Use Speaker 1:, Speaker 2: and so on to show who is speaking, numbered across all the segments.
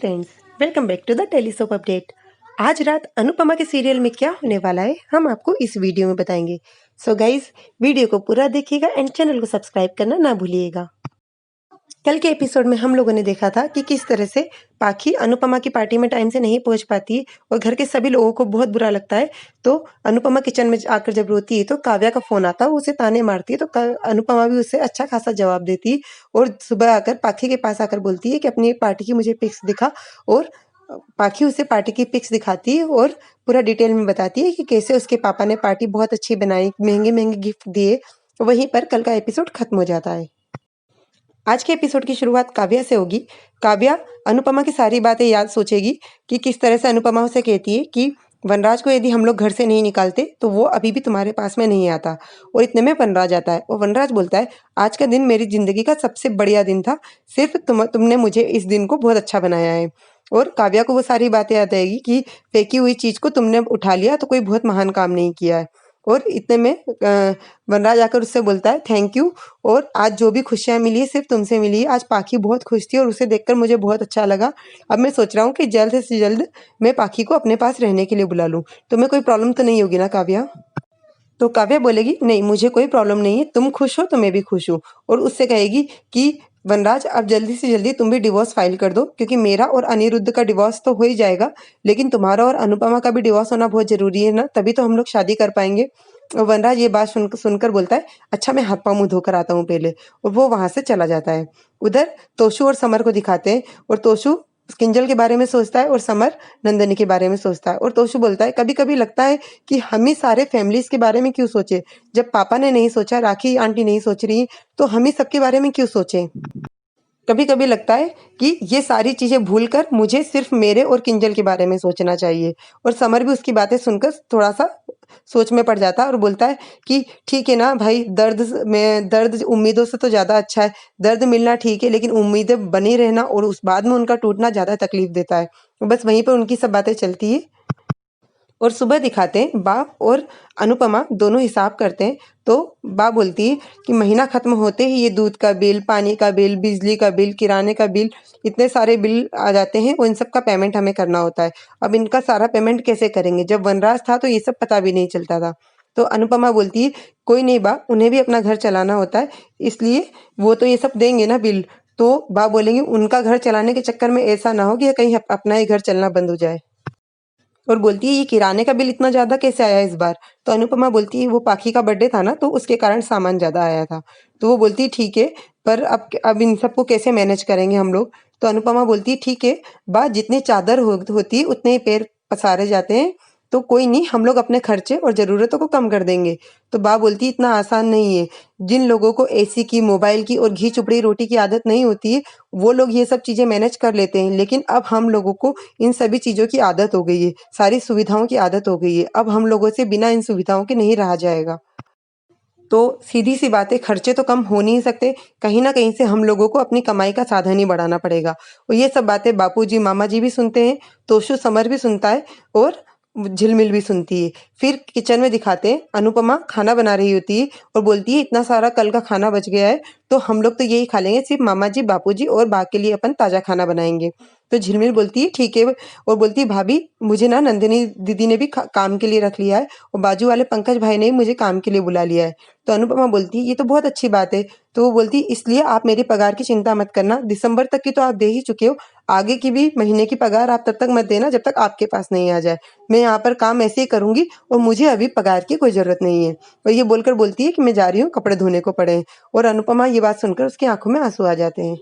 Speaker 1: Friends, welcome back to the telesoap update. आज रात अनुपमा के सीरियल में क्या होने वाला है हम आपको इस वीडियो में बताएंगे। सो गाइज, वीडियो को पूरा देखिएगा एंड चैनल को सब्सक्राइब करना ना भूलिएगा। कल के एपिसोड में हम लोगों ने देखा था कि किस तरह से पाखी अनुपमा की पार्टी में टाइम से नहीं पहुंच पाती है और घर के सभी लोगों को बहुत बुरा लगता है। तो अनुपमा किचन में आकर जब रोती है तो काव्या का फोन आता है, वो उसे ताने मारती है, तो अनुपमा भी उसे अच्छा खासा जवाब देती है और सुबह आकर पाखी के पास आकर बोलती है कि अपनी पार्टी की मुझे पिक्स दिखा। और पाखी उसे पार्टी की पिक्स दिखाती है और पूरा डिटेल में बताती है कि कैसे उसके पापा ने पार्टी बहुत अच्छी बनाई, महंगे महंगे गिफ्ट दिए। वहीं पर कल का एपिसोड खत्म हो जाता है। आज के एपिसोड की शुरुआत काव्या से होगी। काव्या अनुपमा की सारी बातें याद सोचेगी कि किस तरह से अनुपमा उसे कहती है कि वनराज को यदि हम लोग घर से नहीं निकालते तो वो अभी भी तुम्हारे पास में नहीं आता। और इतने में वनराज आता है और वनराज बोलता है, आज का दिन मेरी जिंदगी का सबसे बढ़िया दिन था, सिर्फ तुमने मुझे इस दिन को बहुत अच्छा बनाया है। और काव्या को वो सारी बातें याद आएगी कि फेंकी हुई चीज को तुमने उठा लिया तो कोई बहुत महान काम नहीं किया है। और इतने में वनराज आकर उससे बोलता है थैंक यू, और आज जो भी खुशियाँ मिली है सिर्फ तुमसे मिली है। आज पाखी बहुत खुश थी और उसे देखकर मुझे बहुत अच्छा लगा। अब मैं सोच रहा हूँ कि जल्द से जल्द मैं पाखी को अपने पास रहने के लिए बुला लूँ। तुम्हें कोई प्रॉब्लम तो नहीं होगी ना काव्या? तो काव्या बोलेगी नहीं, मुझे कोई प्रॉब्लम नहीं है, तुम खुश हो तो मैं भी खुश हूँ। और उससे कहेगी कि वनराज अब जल्दी से जल्दी तुम भी डिवोर्स फाइल कर दो, क्योंकि मेरा और अनिरुद्ध का डिवोर्स तो हो ही जाएगा, लेकिन तुम्हारा और अनुपमा का भी डिवोर्स होना बहुत जरूरी है ना, तभी तो हम लोग शादी कर पाएंगे। और वनराज ये बात सुनकर बोलता है, अच्छा मैं हाथ पाँव मुंह धोकर आता हूँ पहले। और वो वहां से चला जाता है। उधर तोशु और समर को दिखाते हैं और तोशु किंजल के बारे में सोचता है और समर नंदनी के बारे में सोचता है। और तोशु बोलता है, कभी कभी लगता है कि हम ही सारे फैमिलीज के बारे में क्यों सोचे, जब पापा ने नहीं सोचा, राखी आंटी नहीं सोच रही, तो हम ही सबके बारे में क्यों सोचे। कभी कभी लगता है कि ये सारी चीजें भूलकर मुझे सिर्फ मेरे और किंजल के बारे में सोचना चाहिए। और समर भी उसकी बातें सुनकर थोड़ा सा सोच में पड़ जाता है और बोलता है कि ठीक है ना भाई, दर्द उम्मीदों से तो ज्यादा अच्छा है। दर्द मिलना ठीक है, लेकिन उम्मीदें बनी रहना और उस बाद में उनका टूटना ज्यादा तकलीफ देता है। बस वहीं पर उनकी सब बातें चलती है। और सुबह दिखाते हैं बाप और अनुपमा दोनों हिसाब करते हैं। तो बाप बोलती है कि महीना खत्म होते ही ये दूध का बिल, पानी का बिल, बिजली का बिल, किराने का बिल, इतने सारे बिल आ जाते हैं और इन सब का पेमेंट हमें करना होता है। अब इनका सारा पेमेंट कैसे करेंगे, जब वनराज था तो ये सब पता भी नहीं चलता था। तो अनुपमा बोलती है, कोई नहीं बा, उन्हें भी अपना घर चलाना होता है, इसलिए वो तो ये सब देंगे ना बिल। तो बा बोलेंगे उनका घर चलाने के चक्कर में ऐसा ना हो कि कहीं अपना ही घर चलना बंद हो जाए। और बोलती है, ये किराने का बिल इतना ज्यादा कैसे आया इस बार? तो अनुपमा बोलती है, वो पाखी का बर्थडे था ना, तो उसके कारण सामान ज्यादा आया था। तो वो बोलती है ठीक है, पर अब इन सबको कैसे मैनेज करेंगे हम लोग? तो अनुपमा बोलती है ठीक है बा, जितनी चादर होती है उतने ही पैर पसारे जाते हैं, तो कोई नहीं, हम लोग अपने खर्चे और जरूरतों को कम कर देंगे। तो बा बोलती है इतना आसान नहीं है। जिन लोगों को एसी की, मोबाइल की और घी चुपड़ी रोटी की आदत नहीं होती है, वो लोग ये सब चीजें मैनेज कर लेते हैं, लेकिन अब हम लोगों को इन सभी चीजों की आदत हो गई है, सारी सुविधाओं की आदत हो गई है। अब हम लोगों से बिना इन सुविधाओं के नहीं रहा जाएगा। तो सीधी सी बात है, खर्चे तो कम हो नहीं सकते, कहीं ना कहीं से हम लोगों को अपनी कमाई का साधन ही बढ़ाना पड़ेगा। और ये सब बातें बापूजी मामा जी भी सुनते हैं, तोशु समर भी सुनता है और झिलमिल भी सुनती है। फिर किचन में दिखाते हैं, अनुपमा खाना बना रही होती है और बोलती है इतना सारा कल का खाना बच गया है, तो हम लोग तो यही खा लेंगे, सिर्फ मामा जी, बापूजी और बा के लिए अपन ताजा खाना बनाएंगे। तो झिलमिल बोलती है ठीक है, और बोलती है भाभी, मुझे ना नंदिनी दीदी ने भी काम के लिए रख लिया है और बाजू वाले पंकज भाई ने भी मुझे काम के लिए बुला लिया है। तो अनुपमा बोलती है ये तो बहुत अच्छी बात है। तो वो बोलती है इसलिए आप मेरी पगार की चिंता मत करना, दिसंबर तक की तो आप दे ही चुके हो, आगे की भी महीने की पगार आप तब तक मत देना जब तक आपके पास नहीं आ जाए। मैं यहाँ पर काम ऐसे ही करूंगी और मुझे अभी पगार की कोई जरूरत नहीं है। और ये बोलकर बोलती है कि मैं जा रही हूँ, कपड़े धोने को पड़े हैं। और अनुपमा ये बात सुनकर उसकी आंखों में आंसू आ जाते हैं।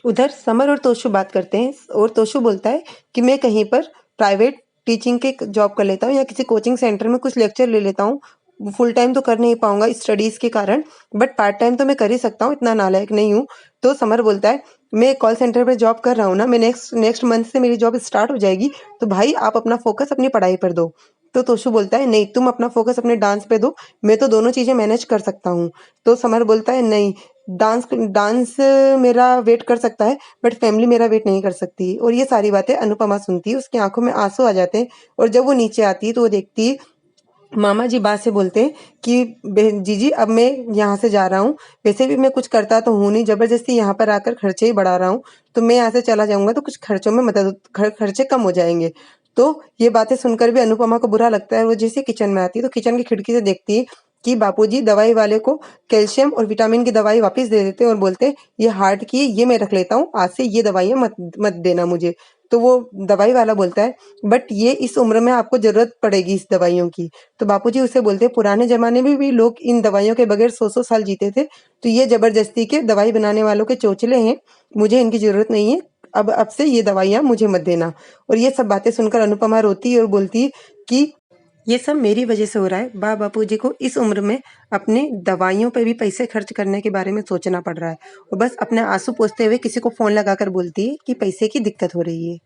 Speaker 1: उधर समर और तोशु बात करते हैं और तोशु बोलता है कि मैं कहीं पर प्राइवेट टीचिंग के जॉब कर लेता हूँ या किसी कोचिंग सेंटर में कुछ लेक्चर ले लेता हूँ। फुल टाइम तो कर नहीं पाऊंगा स्टडीज के कारण, बट पार्ट टाइम तो मैं कर ही सकता हूँ, इतना नालायक नहीं हूँ। तो समर बोलता है, मैं कॉल सेंटर पर जॉब कर रहा हूँ ना, मैं नेक्स्ट नेक्स्ट मंथ से मेरी जॉब स्टार्ट हो जाएगी, तो भाई आप अपना फोकस अपनी पढ़ाई पर दो। तो तोशु बोलता है नहीं, तुम अपना फोकस अपने डांस पे दो, मैं तो दोनों चीजें मैनेज कर सकता हूँ। तो समर बोलता है नहीं, डांस डांस मेरा वेट कर सकता है, बट फैमिली मेरा वेट नहीं कर सकती। और ये सारी बातें अनुपमा सुनती है, उसकी आंखों में आंसू आ जाते हैं। और जब वो नीचे आती है तो वो देखती है मामा जी बात से बोलते हैं कि जीजी अब मैं यहाँ से जा रहा हूँ, वैसे भी मैं कुछ करता तो हूँ नहीं, जबरदस्ती यहाँ पर आकर खर्चे ही बढ़ा रहा हूँ, तो मैं यहाँ से चला जाऊंगा तो कुछ खर्चों में मदद खर्चे कम हो जाएंगे। तो ये बातें सुनकर भी अनुपमा को बुरा लगता है। वो जैसे किचन में आती है तो किचन की खिड़की से देखती है कि बापूजी दवाई वाले को कैल्शियम और विटामिन की दवाई वापस दे देते हैं और बोलते हैं ये हार्ट की, ये मैं रख लेता हूँ, आज से ये दवाइयाँ मत मत देना मुझे। तो वो दवाई वाला बोलता है बट ये इस उम्र में आपको जरूरत पड़ेगी इस दवाइयों की। तो बापूजी उससे बोलते हैं पुराने जमाने में भी लोग इन दवाइयों के बगैर 100-100 साल जीते थे, तो ये जबरदस्ती के दवाई बनाने वालों के चोचले हैं, मुझे इनकी जरूरत नहीं है, अब से ये दवाइयाँ मुझे मत देना। और ये सब बातें सुनकर अनुपमा रोती है और बोलती है कि ये सब मेरी वजह से हो रहा है। बापूजी को इस उम्र में अपनी दवाइयों पे भी पैसे खर्च करने के बारे में सोचना पड़ रहा है, और बस अपने आंसू पोंछते हुए किसी को फोन लगाकर बोलती है कि पैसे की दिक्कत हो रही है।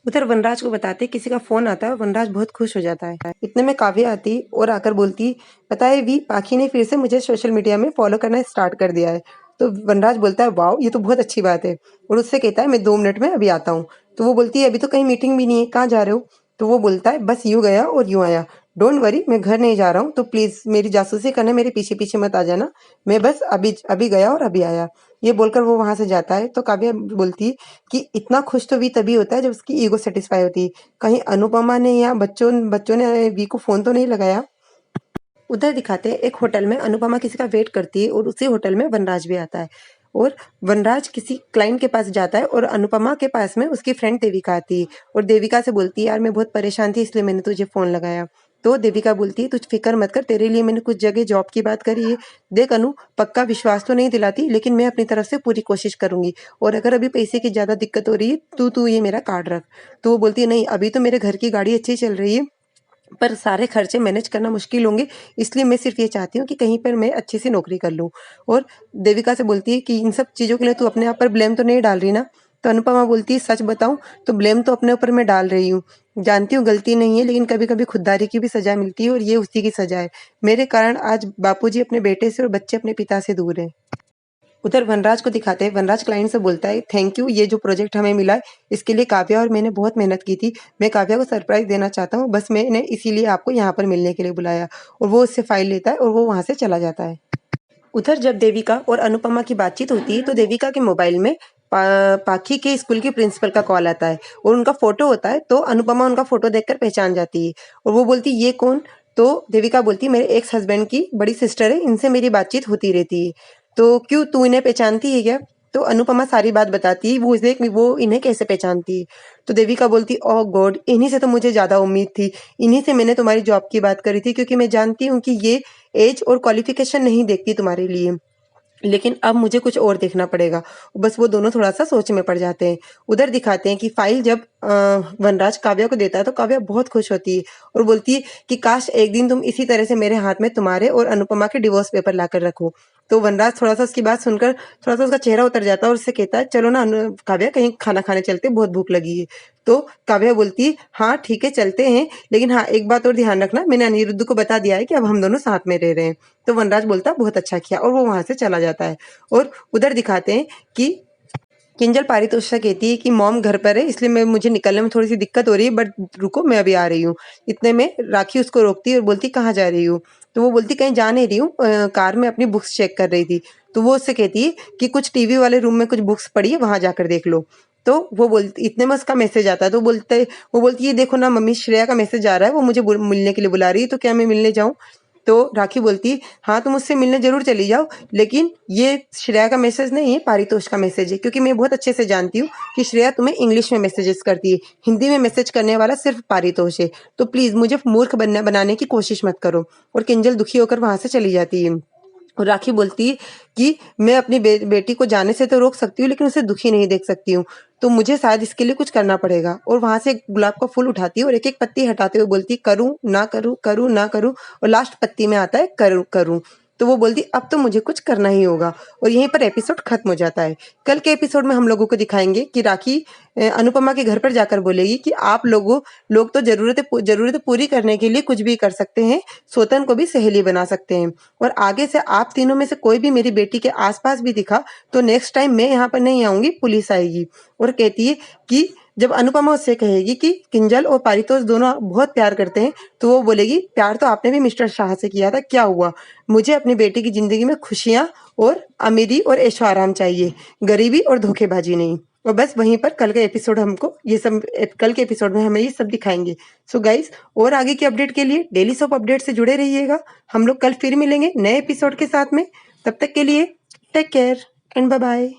Speaker 1: उधर वनराज को बताते किसी का फोन आता है, वनराज बहुत खुश हो जाता है। इतने में काव्या आती और आकर बोलती पता है वी, पाखी ने फिर से मुझे सोशल मीडिया में फॉलो करना स्टार्ट कर दिया है। तो वनराज बोलता है वाओ, ये तो बहुत अच्छी बात है, और उससे कहता है मैं 2 मिनट में अभी आता हूँ। तो वो बोलती है अभी तो कहीं मीटिंग भी नहीं है, कहाँ जा रहे हो? तो वो बोलता है बस यूं गया और यूं आया, डोंट वरी मैं घर नहीं जा रहा हूँ, तो प्लीज मेरी जासूसी करने मेरे पीछे पीछे मत आ जाना, मैं बस अभी अभी गया और अभी आया। ये बोलकर वो वहां से जाता है। तो काव्या बोलती है कि इतना खुश तो वी तभी होता है जब उसकी ईगो सेटिस्फाई होती है, कहीं अनुपमा ने या बच्चों बच्चों ने वी को फोन तो नहीं लगाया। उधर दिखाते हैं एक होटल में अनुपमा किसी का वेट करती है और उसी होटल में वनराज भी आता है, और वनराज किसी क्लाइंट के पास जाता है और अनुपमा के पास में उसकी फ्रेंड देविका आती है और देविका से बोलती है यार मैं बहुत परेशान थी इसलिए मैंने तुझे फोन लगाया। तो देविका बोलती है तुझ फिक्र मत कर, तेरे लिए मैंने कुछ जगह जॉब की बात करी है, देख अनु पक्का विश्वास तो नहीं दिलाती लेकिन मैं अपनी तरफ से पूरी कोशिश करूंगी, और अगर अभी पैसे की ज्यादा दिक्कत हो रही है तो तू ये मेरा कार्ड रख। तो वो बोलती है नहीं अभी तो मेरे घर की गाड़ी अच्छी चल रही है पर सारे खर्चे मैनेज करना मुश्किल होंगे, इसलिए मैं सिर्फ ये चाहती हूँ कि कहीं पर मैं अच्छी सी नौकरी कर लूँ। और देविका से बोलती है कि इन सब चीज़ों के लिए तू अपने आप पर ब्लेम तो नहीं डाल रही ना? तो अनुपमा बोलती है सच बताऊं तो ब्लेम तो अपने ऊपर मैं डाल रही हूँ, जानती हूँ गलती नहीं है लेकिन कभी कभी खुददारी की भी सजा मिलती है और ये उसी की सजा है, मेरे कारण आज बापूजी अपने बेटे से और बच्चे अपने पिता से दूर हैं। उधर वनराज को दिखाते हैं, वनराज क्लाइंट से बोलता है थैंक यू, ये जो प्रोजेक्ट हमें मिला है इसके लिए काव्या और मैंने बहुत मेहनत की थी, मैं काव्या को सरप्राइज देना चाहता हूँ, बस मैंने इसीलिए आपको यहाँ पर मिलने के लिए बुलाया। और वो उससे फाइल लेता है और वो वहां से चला जाता है। उधर जब देविका और अनुपमा की बातचीत होती है तो देविका के मोबाइल में पाखी के स्कूल की प्रिंसिपल का कॉल आता है और उनका फोटो होता है, तो अनुपमा उनका फोटो देखकर पहचान जाती है और वो बोलती ये कौन? तो देविका बोलती मेरे एक्स हस्बैंड की बड़ी सिस्टर है, इनसे मेरी बातचीत होती रहती है, तो क्यों तू इन्हें पहचानती है क्या? तो अनुपमा सारी बात बताती है, वो इन्हें कैसे पहचानती है? तो देविका बोलती ओह गॉड, इन्हीं से तो मुझे ज्यादा उम्मीद थी, इन्हीं से मैंने तुम्हारी जॉब की बात करी थी क्योंकि मैं जानती हूँ कि ये एज और क्वालिफिकेशन नहीं देखती तुम्हारे लिए, लेकिन अब मुझे कुछ और देखना पड़ेगा। बस वो दोनों थोड़ा सा सोच में पड़ जाते हैं। उधर दिखाते हैं कि फाइल जब वनराज काव्या को देता है तो काव्या बहुत खुश होती है और बोलती है कि काश एक दिन तुम इसी तरह से मेरे हाथ में तुम्हारे और अनुपमा के डिवोर्स पेपर लाकर रखो। तो वनराज थोड़ा सा उसकी बात सुनकर थोड़ा सा उसका चेहरा उतर जाता है और उससे कहता है चलो ना काव्या कहीं खाना खाने चलते, बहुत भूख लगी है। तो काव्या बोलती है हाँ ठीक है चलते हैं, लेकिन हाँ एक बात और ध्यान रखना, मैंने अनिरुद्ध को बता दिया है कि अब हम दोनों साथ में रह रहे हैं। तो वनराज बोलता है बहुत अच्छा किया और वो वहां से चला जाता है। और उधर दिखाते हैं कि किंजल पारितोष से कहती है कि मॉम घर पर है इसलिए मैं मुझे निकलने में थोड़ी सी दिक्कत हो रही है, बट रुको मैं अभी आ रही हूँ। इतने में राखी उसको रोकती है और बोलती कहाँ जा रही हूँ? तो वो बोलती कहीं जा नहीं रही हूँ, कार में अपनी बुक्स चेक कर रही थी। तो वो उससे कहती है कि कुछ टीवी वाले रूम में कुछ बुक्स पड़ी है वहां जाकर देख लो। तो वो बोलती इतने में उसका मैसेज आता है, तो वो बोलती है देखो ना मम्मी श्रेया का मैसेज आ रहा है, वो मुझे मिलने के लिए बुला रही है, तो क्या मैं मिलने जाऊँ? तो राखी बोलती हाँ तुम मुझसे मिलने जरूर चली जाओ, लेकिन ये श्रेया का मैसेज नहीं है, पारितोष का मैसेज है, क्योंकि मैं बहुत अच्छे से जानती हूँ कि श्रेया तुम्हें इंग्लिश में मैसेजेस करती है, हिंदी में मैसेज करने वाला सिर्फ पारितोष है, तो प्लीज मुझे मूर्ख बनाने की कोशिश मत करो। और किंजल दुखी होकर वहां से चली जाती है। और राखी बोलती है कि मैं अपनी बेटी को जाने से तो रोक सकती हूँ लेकिन उसे दुखी नहीं देख सकती हूँ, तो मुझे शायद इसके लिए कुछ करना पड़ेगा। और वहां से गुलाब का फूल उठाती है और एक एक पत्ती हटाते हुए बोलती करूं ना करूं, करूं ना करूं, और लास्ट पत्ती में आता है करूं करूं। तो वो बोलती अब तो मुझे कुछ करना ही होगा, और यहीं पर एपिसोड खत्म हो जाता है। कल के एपिसोड में हम लोगों को दिखाएंगे कि राखी अनुपमा के घर पर जाकर बोलेगी कि आप लोग तो जरूरतें पूरी करने के लिए कुछ भी कर सकते हैं, सोतन को भी सहेली बना सकते हैं, और आगे से आप तीनों में से कोई भी मेरी बेटी के आसपास भी दिखा तो नेक्स्ट टाइम मैं यहाँ पर नहीं आऊंगी, पुलिस आएगी। और कहती है कि जब अनुपमा उससे कहेगी कि किंजल और पारितोष दोनों बहुत प्यार करते हैं, तो वो बोलेगी प्यार तो आपने भी मिस्टर शाह से किया था, क्या हुआ? मुझे अपनी बेटी की जिंदगी में खुशियां और अमीरी और ऐशो आराम चाहिए, गरीबी और धोखेबाजी नहीं। और बस वहीं पर कल का एपिसोड हमको ये सब, कल के एपिसोड में हमें ये सब दिखाएंगे। सो गाइस, और आगे की अपडेट के लिए डेली सोप अपडेट से जुड़े रहिएगा। हम लोग कल फिर मिलेंगे नए एपिसोड के साथ में। तब तक के लिए take care and bye bye.